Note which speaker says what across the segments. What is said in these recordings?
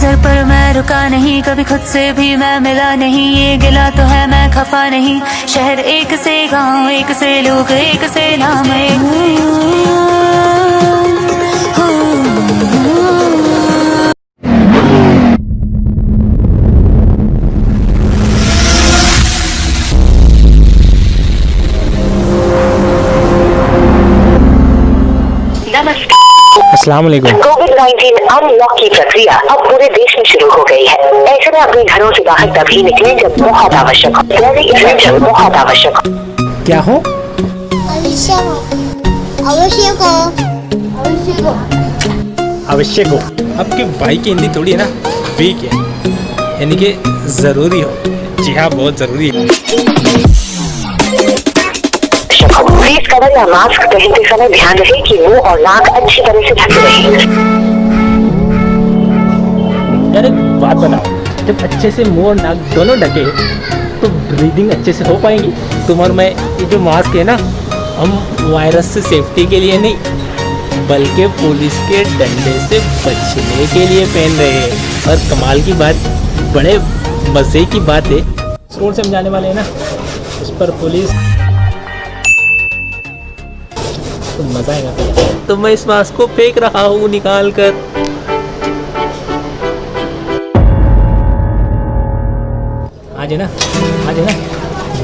Speaker 1: नजर पर मैं रुका नहीं, कभी खुद से भी मैं मिला नहीं, ये गिला तो है मैं खफा नहीं। शहर एक से गांव, एक से लोग, एक से नाम,
Speaker 2: अस्सलाम वालेकुम।
Speaker 3: कोविड-19 अनलॉक की प्रक्रिया अब पूरे देश में शुरू हो गई है। ऐसे में अपने घरों से बाहर तभी निकलें जब बहुत आवश्यक हो। बहुत आवश्यक हो।
Speaker 2: क्या हो? आवश्यक हो। आपके भाई की हिंदी थोड़ी है ना वीक है, यानी कि जरूरी हो। जी हाँ, बहुत जरूरी है।
Speaker 3: प्लीज कवर या मास्क पहनते समय ध्यान रहे कि मुंह और नाक अच्छी तरह से ढके रहे।
Speaker 2: यार एक बात बताओ, जब अच्छे से मुंह और नाक दोनों ढके तो ब्रीदिंग अच्छे से हो पाएगी। तुम और मैं ये जो मास्क है ना, हम वायरस से सेफ्टी के लिए नहीं बल्कि पुलिस के डंडे से बचने के लिए पहन रहे हैं। और कमाल की बात, बड़े मज़े की बात है, रोड से हम जाने वाले हैं ना, उस पर पुलिस, तो मज़ा आएगा। तो मैं इस मास्क को फेंक रहा हूँ निकाल कर। आज है ना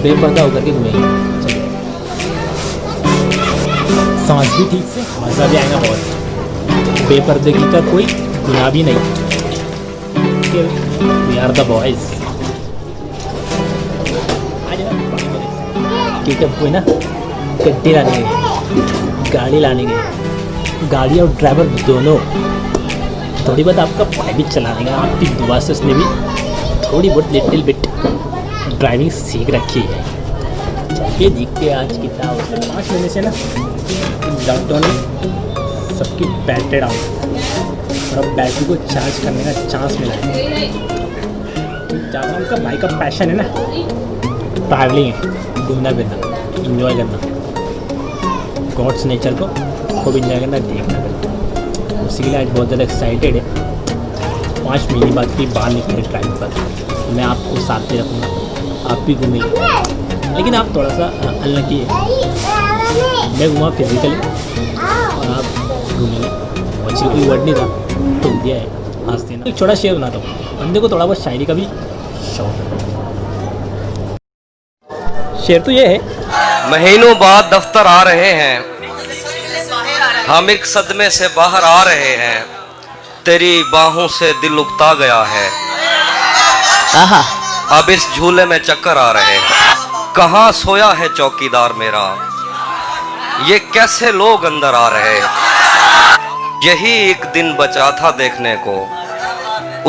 Speaker 2: बेपर्दा होकर के घूमेंगे। चलो, सांस भी ठीक से, मज़ा भी आएगा बहुत। बेपर्दगी का कोई गुनाह भी नहीं। We are the boys. आज है ना, क्योंकि कोई ना गड्डी लाने गए, गाड़ी लाने गए, गाड़ी और ड्राइवर दोनों। थोड़ी बहुत आपका भाई भी चलाने का, आपकी दुआ से उसने भी थोड़ी बहुत लिटिल बिट ड्राइविंग सीख रखी है। चलिए देखते हैं आज कितना हो सकता है। 5 महीने से ना लॉकडाउन में सबकी बैटरी डाउन, और अब बैटरी को चार्ज करने का चांस मिला है। ज़्यादा उनका भाई का पैशन है ना ट्रैवलिंग है, घूमना फिरना, इंजॉय करना, गॉड्स नेचर को खूब इंजॉय करना, देखना करना। उसी के लिए आज बहुत ज़्यादा एक्साइटेड है। 5 महीने बाद भी बाहर निकले ड्राइव पर, मैं आपको साथ में रखूँगा, आप भी घूमेंगे। लेकिन आप थोड़ा सा अनलकी है, मैं घूमा फिजिकली और आप घूमेंगे। बच्चे कोई वर्ड नहीं था, तो दिया है आज देना। एक छोटा शेयर बनाता हूँ, बंदे को थोड़ा बहुत शायरी का भी शौक है। शेर तो ये है,
Speaker 4: महीनों बाद दफ्तर आ रहे हैं, हम एक सदमे से बाहर आ रहे हैं, तेरी बाहों से दिल उकता गया है, अब इस झूले में चक्कर आ रहे हैं, कहाँ सोया है चौकीदार मेरा, ये कैसे लोग अंदर आ रहे, यही एक दिन बचा था देखने को,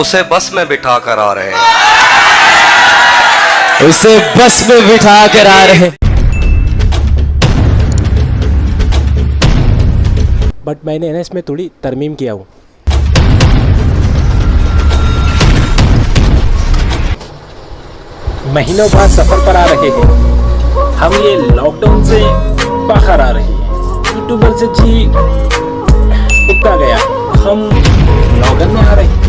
Speaker 4: उसे बस में बिठा कर आ रहे,
Speaker 5: उसे बस में बिठा कर आ रहे।
Speaker 2: बट मैंने ना इसमें थोड़ी तरमीम किया हूँ। महीनों बाद सफर पर आ रहे हैं, हम ये लॉकडाउन से बाहर आ रहे हैं। यूट्यूबर से जी उठता गया, हम ब्लॉगर में आ रहे हैं।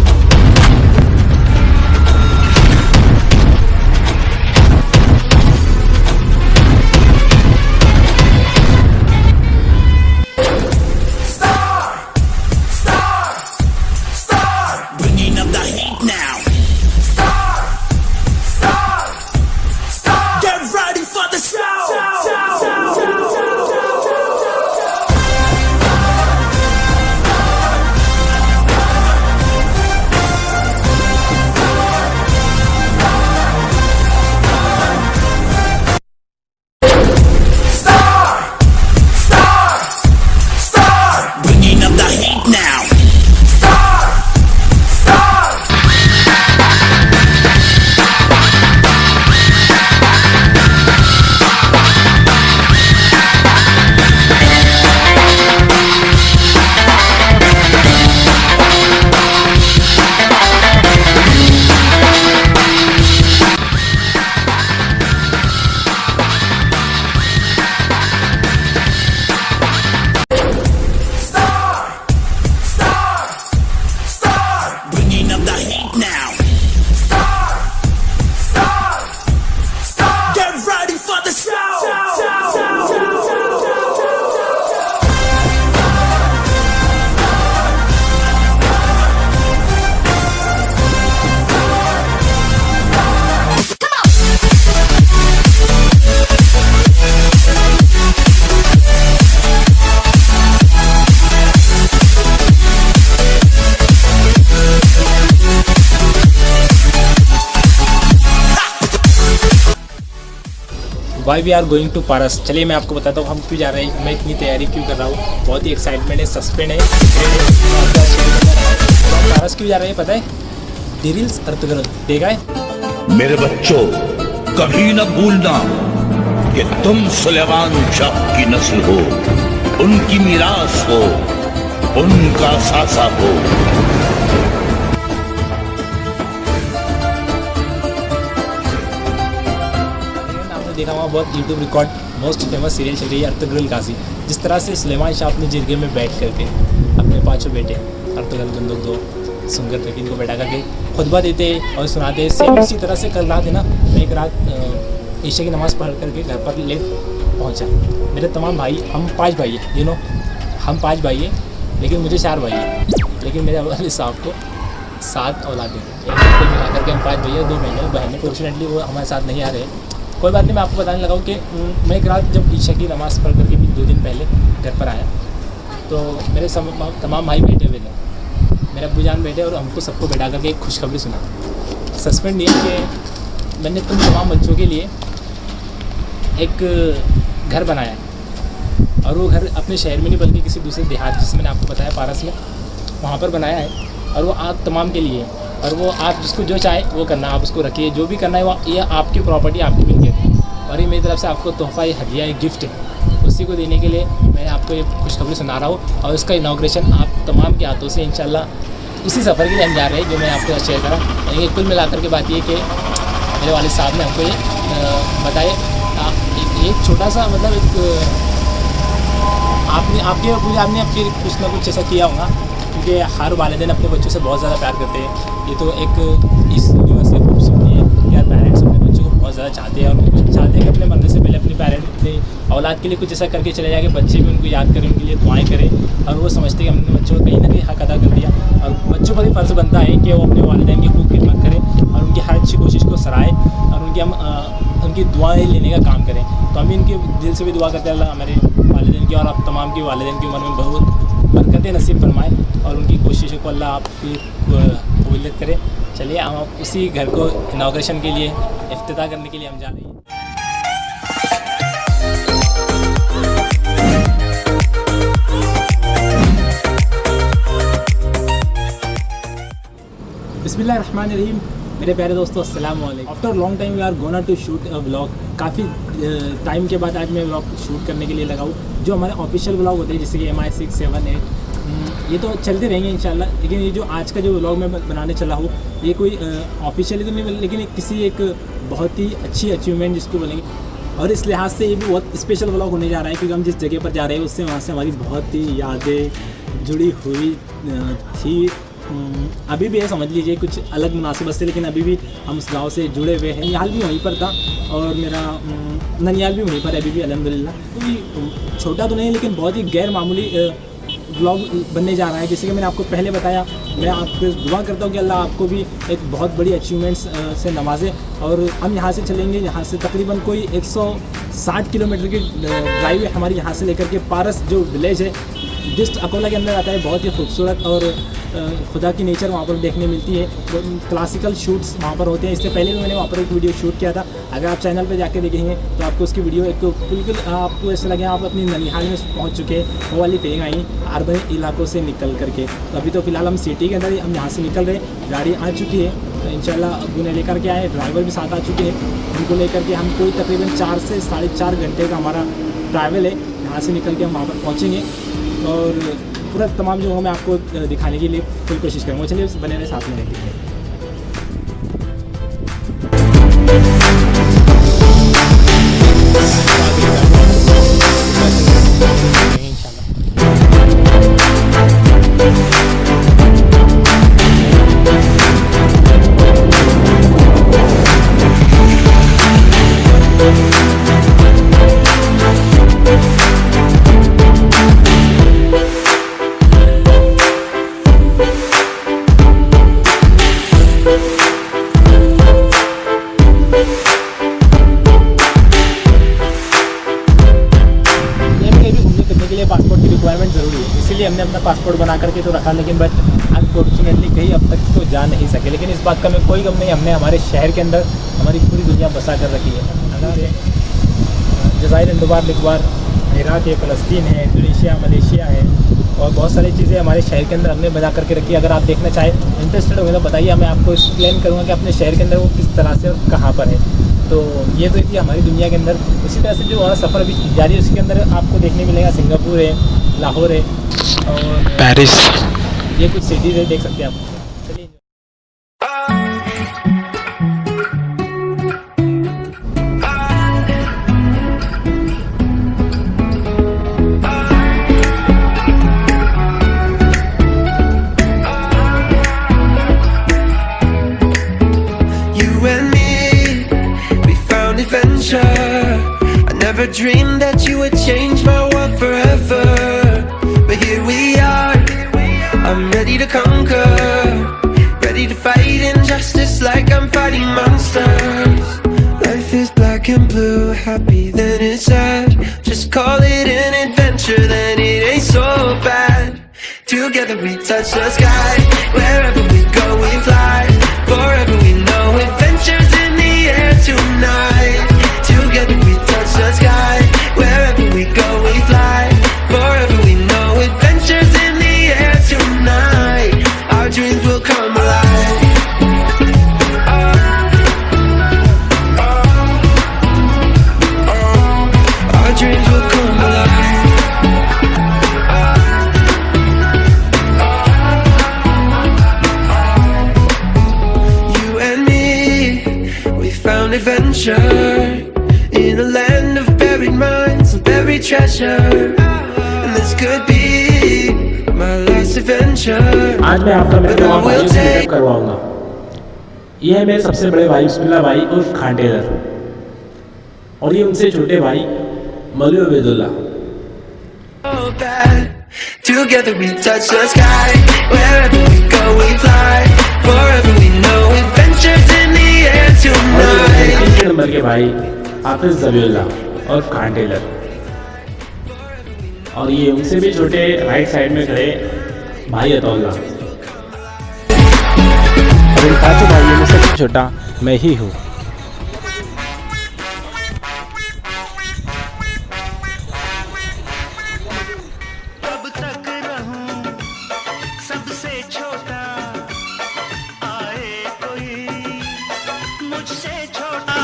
Speaker 2: Why we are going to Paras. चलिए मैं आपको बताता हूँ हम क्यों जा रहे हैं, मैं इतनी तैयारी क्यों कर रहा हूँ। बहुत ही एक्साइटमेंट है, सस्पेंड है। पारस क्यों जा रहे हैं पता है? डिरिल्स अर्तगरल देखा है?
Speaker 6: मेरे बच्चों, कभी न भूलना कि तुम सुलेमान शाह की नस्ल हो, उनकी मीरास हो, उनका सासा हो।
Speaker 2: देखा हुआ बहुत YouTube record most famous serial चल रही है अर्तुगरुल गाजी। जिस तरह से सुलेमान शाह अपनी जिरगे में बैठ करके अपने पांचों बेटे अर्तुगरुल बंदूक दो सुंगर तक इनको बैठा करके खुतबा देते और सुनाते। सेम इसी तरह से कल रात है ना, मैं एक रात ईशा की नमाज़ पढ़ करके घर पर लेट पहुंचा। मेरे तमाम भाई, हम 5 भाई हैं, यू नो हम 5 भाई हैं, लेकिन मुझे 4 भाई हैं, लेकिन मेरे वाले साहब को 7 औलादें हैं। कुल मिला करके हम 5 भाई हैं, 2 बहनें। फॉर्चुनेटली वो हमारे साथ नहीं आ रहे। कोई बात नहीं, मैं आपको बताने लगा कि मैं एक रात जब ईशा की नमाज़ पढ़ करके 2 दिन पहले घर पर आया तो मेरे तमाम भाई बैठे हुए थे, मेरे अब्बू जान बैठे और हमको सबको बैठा करके एक खुशखबरी सुना। सस्पेंड ये कि मैंने तुम तमाम बच्चों के लिए एक घर बनाया और वो घर अपने शहर में नहीं बल्कि किसी दूसरे देहात, जिसमें मैंने आपको बताया पारस में, वहाँ पर बनाया है। और वो आप तमाम के लिए है और वो आप जिसको जो चाहे वो करना, आप उसको रखिए, जो भी करना है वो ये आपकी प्रॉपर्टी, आपकी मिल्कियत है। और ये मेरी तरफ से आपको तोहफ़ा, ये हदिया, ये गिफ्ट है, उसी को देने के लिए मैं आपको ये खुशखबरी सुना रहा हूँ। और उसका इनाग्रेशन आप तमाम के हाथों से इंशाल्लाह उसी सफ़र के लिए हम जा रहे हैं जो मैं आपको शेयर करा। यानी कुल मिलाकर के बात ये कि मेरे वालिद साहब ने हमको ये बताए। एक छोटा सा मतलब एक आपने आपके कुछ ना कुछ ऐसा किया होगा, क्योंकि हर वालिदैन अपने बच्चों से बहुत ज़्यादा प्यार करते हैं। ये तो एक इस दुनिया से खूबसूरती है कि यार पेरेंट्स अपने बच्चों को बहुत ज़्यादा चाहते हैं और वो चाहते हैं कि अपने मरने से पहले अपनी औलाद के लिए कुछ ऐसा करके चले जाए कि बच्चे भी उनको याद करें, उनके लिए दुआएं करें। और वो समझते हैं कि हमने बच्चों को कहीं ना कहीं हक अदा कर दिया। और बच्चों पर भी फ़र्ज़ बनता है कि वो अपने वालिदैन की खूब खिदमत करें और उनकी हर अच्छी कोशिश को सराहें और उनकी दुआएं लेने का काम करें। तो हम भी इनके दिल से भी दुआ करते हैं अल्लाह हमारे वालिदैन की और आप तमाम के वालिदैन की उम्र में बहुत बरकतें नसीब फरमाए और उनकी कोशिशों को अल्लाह आपकी कबूलियत करे। चलिए हम उसी घर को इनाग्रेशन के लिए, इफ्तिताह करने के लिए हम जा रहे हैं। बिस्मिल्लाहिर्रहमानिर्रहीम। मेरे प्यारे दोस्तों अस्सलाम वालेकुम। After long time we are gonna to shoot a vlog. काफ़ी टाइम के बाद आज मैं व्लॉग शूट करने के लिए लगा हूँ। जो हमारे ऑफिशियल व्लॉग होते हैं जैसे कि MI 6, 7, 8 ये तो चलते रहेंगे इंशाल्लाह। लेकिन ये जो आज का जो व्लॉग मैं बनाने चला हूँ ये कोई ऑफिशियली तो नहीं, लेकिन किसी एक बहुत ही अच्छी अचीवमेंट जिसको बोलेंगे। और इस लिहाज से ये भी बहुत स्पेशल व्लॉग होने जा रहा है क्योंकि हम जिस जगह पर जा रहे हैं उससे वहाँ से हमारी बहुत ही यादें जुड़ी हुई थी। अभी भी है, समझ लीजिए कुछ अलग मुनासिबत से, लेकिन अभी भी हम उस गांव से जुड़े हुए हैं। ननिहाल भी वहीं पर था और मेरा ननिहाल भी वहीं पर है अभी भी अल्हम्दुलिल्लाह। तो छोटा तो नहीं लेकिन बहुत ही गैर मामूली व्लॉग बनने जा रहा है। जैसे कि मैंने आपको पहले बताया, मैं आपको दुआ करता हूँ कि अल्लाह आपको भी एक बहुत बड़ी अचीवमेंट्स से नवाजे। और हम यहाँ से चलेंगे, यहाँ से तकरीबन कोई 160 किलोमीटर की ड्राइव है हमारी यहाँ से लेकर के पारस जो विलेज है डिस्ट अकोला के अंदर आता है। बहुत ही खूबसूरत और खुदा की नेचर वहाँ पर देखने मिलती है। तो क्लासिकल शूट्स वहाँ पर होते हैं। इससे पहले भी मैंने वहाँ पर एक वीडियो शूट किया था, अगर आप चैनल पर जाके देखेंगे तो आपको उसकी वीडियो एक बिल्कुल आपको ऐसा लगे आप अपनी ननिहाल में पहुँच चुके हैं, वो वाली फीलिंग आई अर्बन इलाकों से निकल करके। तो अभी तो फ़िलहाल हम सिटी के अंदर हम यहाँ से निकल रहे हैं, गाड़ी आ चुकी है। तो इंशाल्लाह अब्बू ने लेकर के आए, ड्राइवर भी साथ आ चुके हैं, उनको लेकर के हम कोई तकरीबन 4 से 4.5 घंटे का हमारा ट्रैवल है। यहाँ से निकल के हम वहाँ पर पहुँचेंगे और पूरा तमाम जो मैं आपको दिखाने के लिए फुल कोशिश करूँगा। चलिए बने रहे साथ में रहते हैं। पासपोर्ट की रिक्वायरमेंट ज़रूरी है, इसीलिए हमने अपना पासपोर्ट बना करके तो रखा, लेकिन बट अनफॉर्चुनेटली कहीं अब तक तो जा नहीं सके। लेकिन इस बात का हमें कोई गम नहीं, हमने हमारे शहर के अंदर हमारी पूरी दुनिया बसा कर रखी है। जज़ायर, अंडमान निकोबार, इराक है, फ़लस्तीन है, इंडोनेशिया, मलेशिया है और बहुत सारी चीज़ें हमारे शहर के अंदर हमने बना करके रखी है। अगर आप देखना चाहें, इंटरेस्टेड हो तो बताइए, मैं आपको एक्सप्लेन करूँगा कि अपने शहर के अंदर वो किस तरह से और कहाँ पर है। तो ये तो थी हमारी दुनिया के अंदर। उसी तरह से जो हमारा सफ़र अभी जारी है उसके अंदर आपको देखने मिलेगा सिंगापुर है, लाहौर है और
Speaker 5: पेरिस।
Speaker 2: ये कुछ सिटीज़ है, देख सकते हैं आप। चलिए
Speaker 7: I never dreamed that you would change my world forever, but here we are. I'm ready to conquer, ready to fight injustice like I'm fighting monsters. Life is black and blue, happy then it's sad. Just call it an adventure, then it ain't so bad. Together we touch the sky, wherever we go we fly. Forever we know adventures in the air tonight. Together we touch the sky, wherever we go we fly. Forever we know adventures in the air tonight. Our dreams will come alive. Our dreams will come alive. You and me, we found adventure in a land of buried mines and buried treasure. And this could be my last adventure.
Speaker 2: आज मैं आपका मेरे
Speaker 7: But I
Speaker 2: वहाँ
Speaker 7: will
Speaker 2: भाइयों से
Speaker 7: take
Speaker 2: meetup करवाऊंगा। ये है मेरे सबसे बड़े भाई बिस्मिल्लाह भाई उर्फ खान टेलर और ये उनसे छोटे भाई मौलवी Ubaidullah.
Speaker 7: so bad. Together we touch the sky, wherever we go we fly. Forever we know adventures in the air
Speaker 2: और
Speaker 7: tonight.
Speaker 2: तीसरे नंबर के भाई हाफिज ज़बीउल्लाह और खान टेलर और ये उनसे भी छोटे राइट साइड में खड़े भाई अतौल्ला और इन पांचों भाइयों में सबसे छोटा मैं ही हूँ।
Speaker 7: कब तक रहूं सबसे छोटा, आए कोई मुझसे छोटा।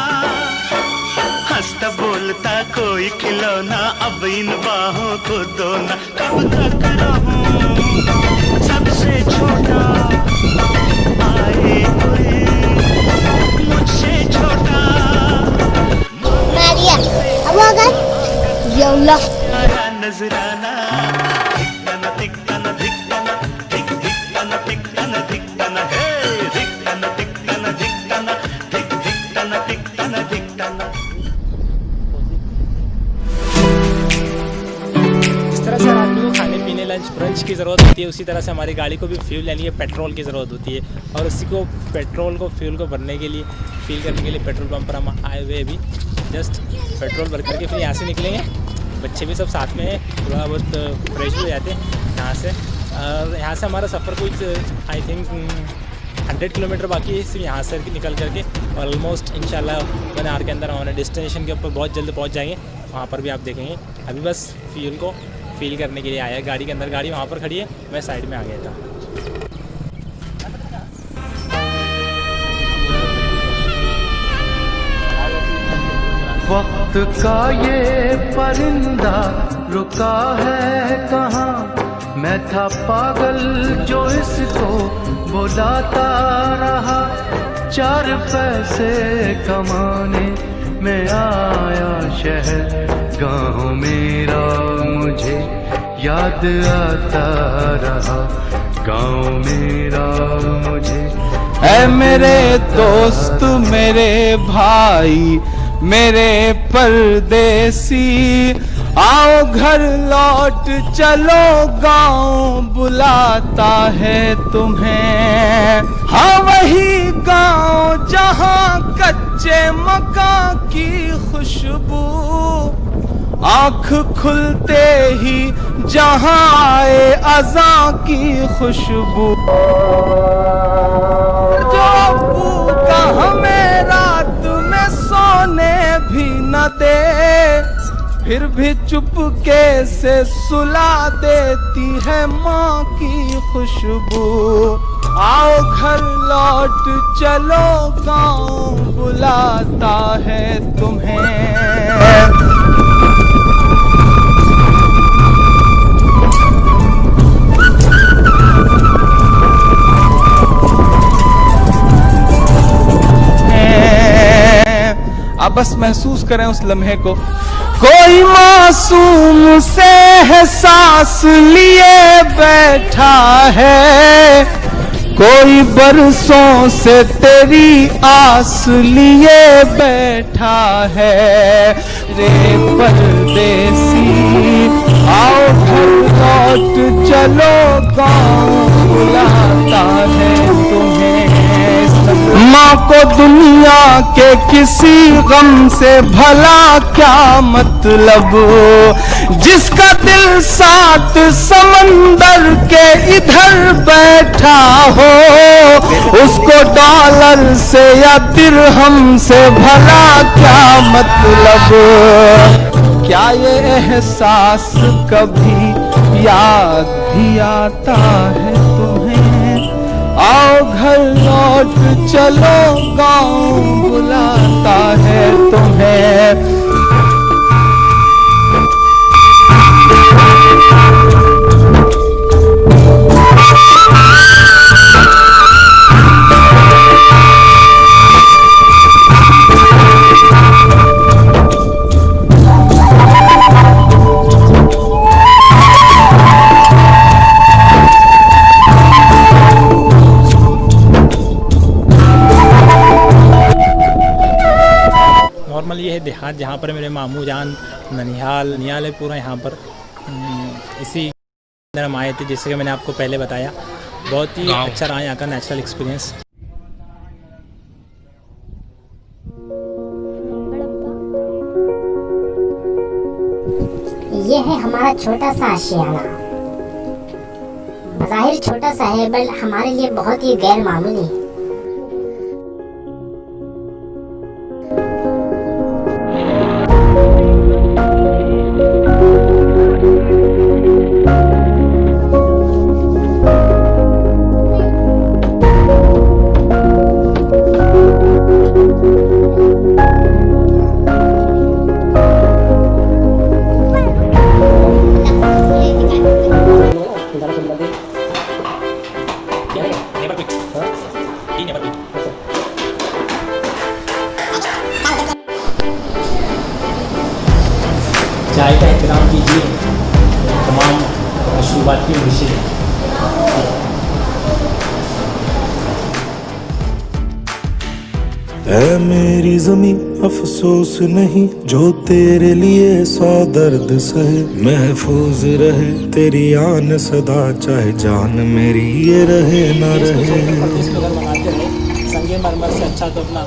Speaker 7: हंसता बोलता कोई खिलौना, अब इन बाहों को दो ना। कब तक रहूं सबसे छोटा, आए कोई मुझसे छोटा।
Speaker 8: Maria, apa kan? Ya Allah.
Speaker 7: नजराना धिक्काना धिक्काना धिक्काना धिक धिक्काना धिक्काना धिक्काना हे धिक्काना धिक्काना धिक्काना धिक धिक्काना धिक्काना धिक्काना।
Speaker 2: जिस तरह से आदमी को खाने पीने लंच ब्रंच की ज़रूरत होती है उसी तरह से हमारी गाड़ी को भी फ्यूल यानी कि पेट्रोल की ज़रूरत होती है और उसी को पेट्रोल को फ्यूल को भरने के लिए फिल करने के लिए पेट्रोल पंप पर हम आए हुए अभी जस्ट पेट्रोल भर करके फिर यहाँ से निकलेंगे। बच्चे भी सब साथ में हैं, थोड़ा बहुत फ्रेश हो जाते हैं यहाँ से। और यहाँ से हमारा सफ़र कुछ आई थिंक 100 किलोमीटर बाकी है सिर्फ यहाँ से निकल करके और ऑलमोस्ट इंशाल्लाह 1 आवर के अंदर हमारे डेस्टिनेशन के ऊपर बहुत जल्द पहुँच जाएंगे। वहाँ पर भी आप देखेंगे। अभी बस फ्यूल को फील करने के लिए आया है गाड़ी के अंदर। गाड़ी वहाँ पर खड़ी है, मैं साइड में आ गया था।
Speaker 7: वक्त का ये परिंदा रुका है कहाँ, मैं था पागल जो इसको बुलाता रहा। 4 पैसे कमाने में आया शहर, गाँव मेरा मुझे याद आता रहा। गाँव मेरा मुझे
Speaker 5: ऐ मेरे दोस्त मेरे भाई मेरे परदेसी, आओ घर लौट चलो गाँव बुलाता है तुम्हें। हाँ वही गाँव जहाँ कच्चे मकान की खुशबू, आँख खुलते ही जहाँ आए अज़ां की खुशबू। जो भूखा हमें रात में सोने भी न दे, फिर भी चुपके से सुला देती है माँ की खुशबू। आओ घर लौट चलो गाँव बुलाता है तुम्हें। अब बस महसूस करें उस लम्हे को। कोई मासूम से एहसास लिए बैठा है, कोई बरसों से तेरी आस लिए बैठा है। रे परदेसी आओ घर लौट चलो गाँव बुलाता है तुम्हें। माँ को दुनिया के किसी गम से भला क्या मतलब, जिसका दिल 7 समंदर के इधर बैठा हो, उसको डॉलर से या दिरहम से भला क्या मतलब। क्या ये एहसास कभी याद भी आता है तुम्हें? आओ घर लौट चलो गाँव बुलाता है तुम्हें।
Speaker 2: नॉर्मल ये है देहात जहाँ पर मेरे मामू जान ननिहाल है पूरा यहाँ पर। इसी अंदर हम आए थे, जैसे कि मैंने आपको पहले बताया। बहुत ही अच्छा रहा यहाँ का नेचुरल एक्सपीरियंस।
Speaker 8: ये है हमारा छोटा सा आशियाना। ज़ाहिर छोटा सा है बट हमारे लिए बहुत ही गैर मामूली है।
Speaker 2: चाय का एहतराम कीजिए, तमाम मशरूबात की डिशेज।
Speaker 9: ऐ मेरी ज़मीं अफसोस नहीं, जो तेरे लिए 100 दर्द सहे। महफूज रहे तेरी आन सदा, चाहे जान मेरी ये रहे ना रहे।
Speaker 2: संगमरमर से अच्छा तो अपना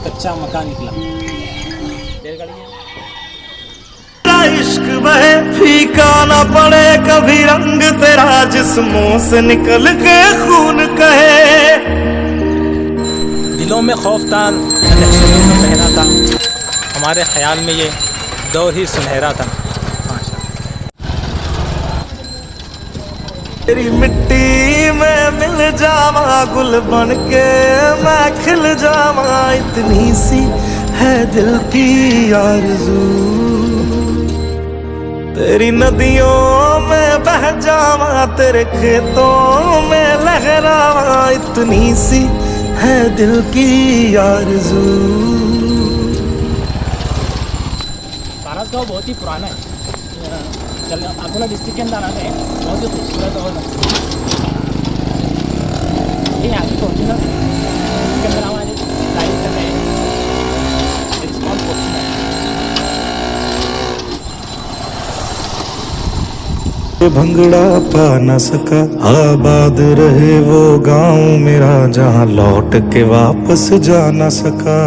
Speaker 2: कच्चा मकान निकला।
Speaker 9: इश्क बहे फीका ना पड़े कभी रंग तेरा, जिस्मों से निकल के खून कहे।
Speaker 2: दिलों में खौफ था, सहना था, हमारे ख्याल में ये दौर ही सुनहरा था।
Speaker 9: तेरी मिट्टी में मिल जावा, गुल बन के मैं खिल जावा। इतनी सी है दिल की आरज़ू, तेरी नदियों में बह जावा, तेरे खेतों में लहरावा। इतनी सी है दिल की आरज़ू।
Speaker 2: भारत का बहुत ही पुराना है। अकोला डिस्ट्रिक्ट के अंदर आते हैं, बहुत ही खूबसूरत और ये आगे पहुँचे ना, इसके अंदर हमारे ड्राइव कर रहे हैं।
Speaker 9: भंगड़ा पा न सका, आबाद रहे वो गांव मेरा, जहां लौट के वापस जा न सका।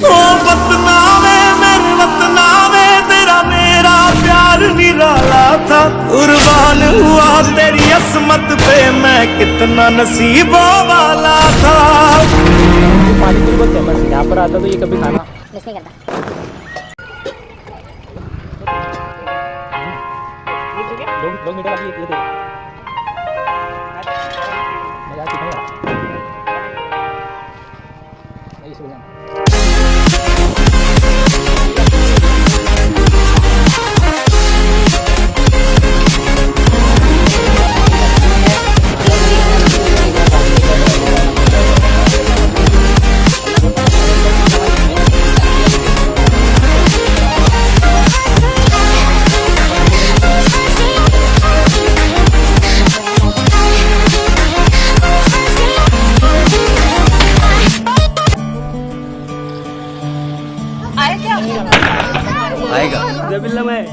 Speaker 9: ओ वतनावे मेरे वतनावे, तेरा मेरा प्यार निराला था। कुर्बान हुआ तेरी असमत पे, मैं कितना नसीबों वाला था।
Speaker 2: पानी पूरी बहुत फेमस है, यहाँ पर आता तो ये कभी खाना
Speaker 8: मिस नहीं करता।
Speaker 2: 2 मीटर वाली ये दे मजाक कितना नहीं सो जाना।
Speaker 4: आएगा
Speaker 2: जबिल्ला में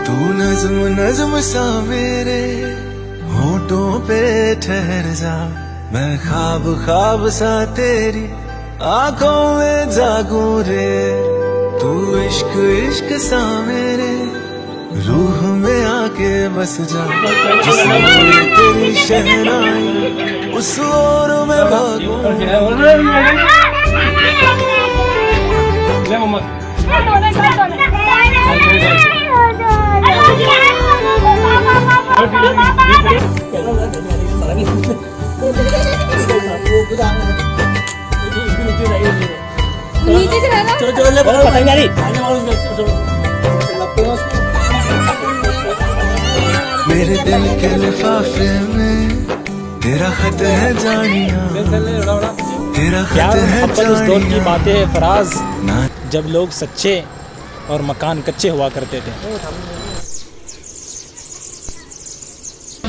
Speaker 5: तू नज्म नज्म सा मेरे होठों पे ठहर जा, मैं ख्वाब ख्वाब सा तेरी आंखों में जागूं रे। तू इश्क इश्क सा मेरे रूह में आके बस जा, जिसमें तेरी शहनाई उस ओर में भागूं।
Speaker 1: नीचे से रहना
Speaker 2: चलो चलो ले पता नहीं आ रही।
Speaker 5: मेरे दिल के लिफाफे में तेरा खत है जानिया, तेरा खत है
Speaker 2: उस दौर की
Speaker 5: जानिया।
Speaker 2: बातें है फराज,
Speaker 5: ना
Speaker 2: जब लोग सच्चे और मकान कच्चे हुआ करते थे।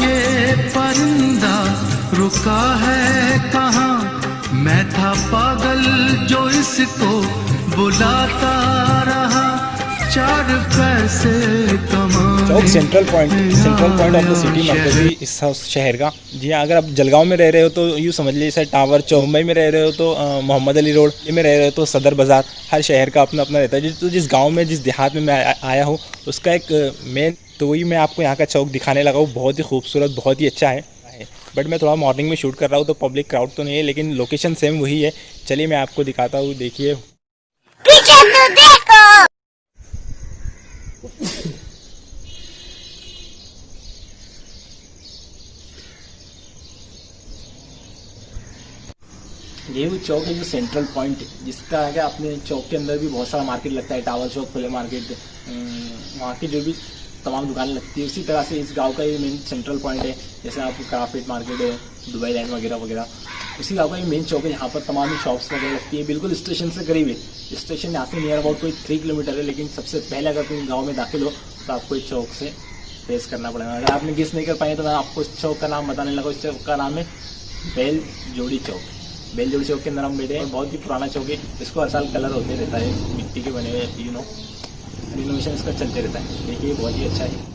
Speaker 5: ये परिंदा रुका है कहाँ, मैं था पागल जो इसको बुलाता रहा, 4 पैसे कमाने।
Speaker 2: चौक central point of the city, मरकजी इस शहर का। जी हाँ, अगर आप जलगांव में रह रहे हो तो यूँ समझ लीजिए सर टावर चौक, मुंबई में रह रहे हो तो मोहम्मद अली रोड में रह रहे हो तो सदर बाज़ार। हर शहर का अपना अपना रहता है। तो जिस गांव में जिस देहात में मैं आया हूँ उसका एक मेन, तो वही मैं आपको यहाँ का चौक दिखाने लगा हूँ। बहुत ही खूबसूरत, बहुत ही अच्छा है। बट मैं थोड़ा मॉर्निंग में शूट कर रहा हूँ तो पब्लिक क्राउड तो नहीं है, लेकिन लोकेशन सेम वही है। चलिए मैं आपको दिखाता हूँ, देखिए। ये वो चौक है जो सेंट्रल पॉइंट, जिसका है अपने चौक के अंदर भी बहुत सारा मार्केट लगता है। टावर चौक, फुले मार्केट, वहाँ की जो भी तमाम दुकानें लगती है। उसी तरह से इस गांव का ये मेन सेंट्रल पॉइंट है। जैसे आपको क्राफ्ट मार्केट है, दुबई लैंड वगैरह वगैरह, उसी गांव का ये मेन चौक है। यहाँ पर तमाम ही शॉप्स वगैरह लगती है। बिल्कुल स्टेशन से करीब है। स्टेशन यहाँ से नियर अबाउट कोई 3 किलोमीटर है। लेकिन सबसे पहले अगर तुम गाँव में दाखिल हो तो आपको इस चौक से फेस करना पड़ेगा। अगर आपने गेस नहीं कर पाए तो मैं आपको इस चौक का नाम बताने लगा। इस चौक का नाम है बैल जोड़ी चौक। बैल जोड़ी चौक के अंदर हम बैठे हैं। बहुत ही पुराना चौक है। इसको हर साल कलर होते रहता है, मिट्टी के बने हुए, यू नो, रिनोवेशन इसका चलते रहता है। देखिए बहुत ही अच्छा है।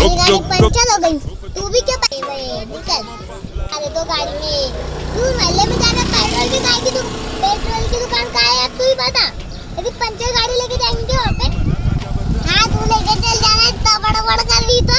Speaker 8: हमारी गाड़ी पंचर हो गई, तू भी क्या निकल। अरे तो गाड़ी में तू मोहल्ले में जाना, पेट्रोल भी खाएगी तू। पेट्रोल की दुकान कहाँ है अब तू ही बता। यदि पंचर गाड़ी लेके जाएंगे वहाँ पे, हाँ तू लेके चल जाना। इतना बड़ा बड़ा कर रही तो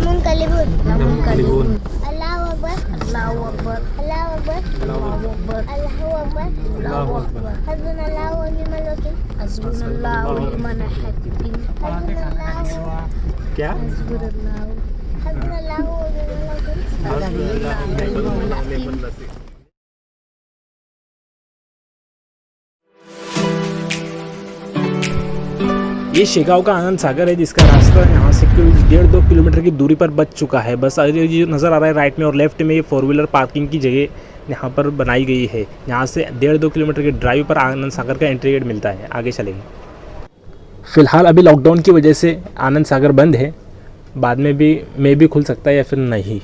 Speaker 8: लमुन कलीबुन
Speaker 2: कलीबुन
Speaker 8: अल्लाहु अकबर अल्लाहु अकबर अल्लाहु अकबर अल्लाहु अकबर अल्लाहु अकबर अल्लाहु अकबर हस्बुनल्लाहु व निअमल वकील हस्बुनल्लाहु व निअमल वकील हस्बुनल्लाहु
Speaker 2: क्या
Speaker 8: हस्बुनल्लाहु व निअमल वकील।
Speaker 2: ये शेगांव का आनंद सागर है, जिसका रास्ता यहाँ से 1.5-2 किलोमीटर की दूरी पर बच चुका है। बस ये नज़र आ रहा है राइट में और लेफ्ट में, ये 4 व्हीलर पार्किंग की जगह यहाँ पर बनाई गई है। यहाँ से 1.5-2 किलोमीटर की ड्राइव पर आनंद सागर का एंट्री गेट मिलता है। आगे चलेंगे। फ़िलहाल अभी लॉकडाउन की वजह से आनंद सागर बंद है, बाद में भी खुल सकता है या फिर नहीं।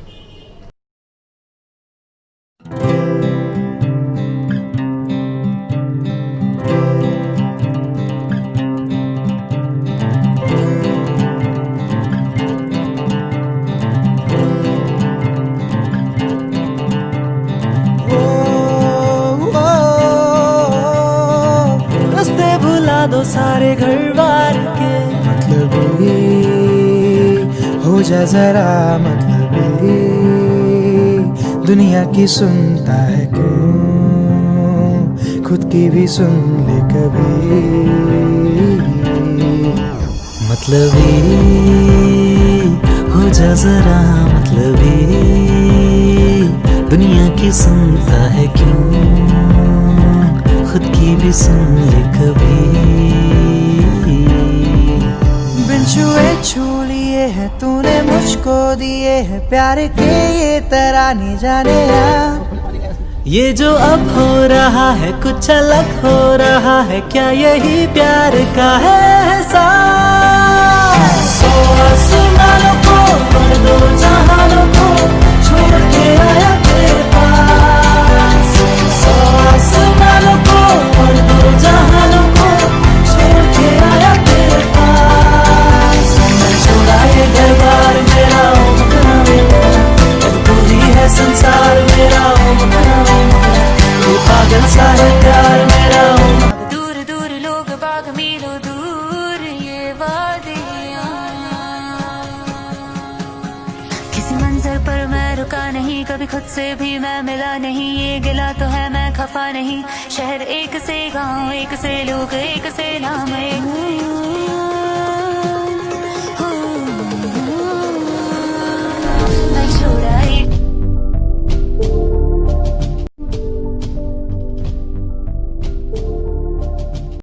Speaker 5: दो सारे घर बार के मतलब हो जा जरा मतलब दुनिया की सुनता है क्यों, खुद की भी सुन ले कभी। मतलब हो जा जरा मतलब दुनिया की सुनता है क्यों, खुद की भी सुन ले कभी। बिन छुए छू लिए हैं तूने मुझको दिए हैं प्यार के ये तराने जाने ये जो अब हो रहा है कुछ अलग हो रहा है, क्या यही प्यार का है एहसास। सो आसमानों को भर दो जहानों को छोड़ के आया तेरे पास। सो आसमानों को भर दो जहानों को छोड़ के आया तेरे पास। मैं छोड़ा ये घर बार मेरा अब तू ही है संसार मेरा, पागल सा है प्यार मेरा।
Speaker 1: दूर दूर लोग बाग मीलों दूर ये वादियां, किसी मंजर पर मैं रुका नहीं, कभी खुद से भी मैं मिला नहीं। ये गिला तो है मैं खफा नहीं, शहर एक से गांव एक से लोग एक से नाम।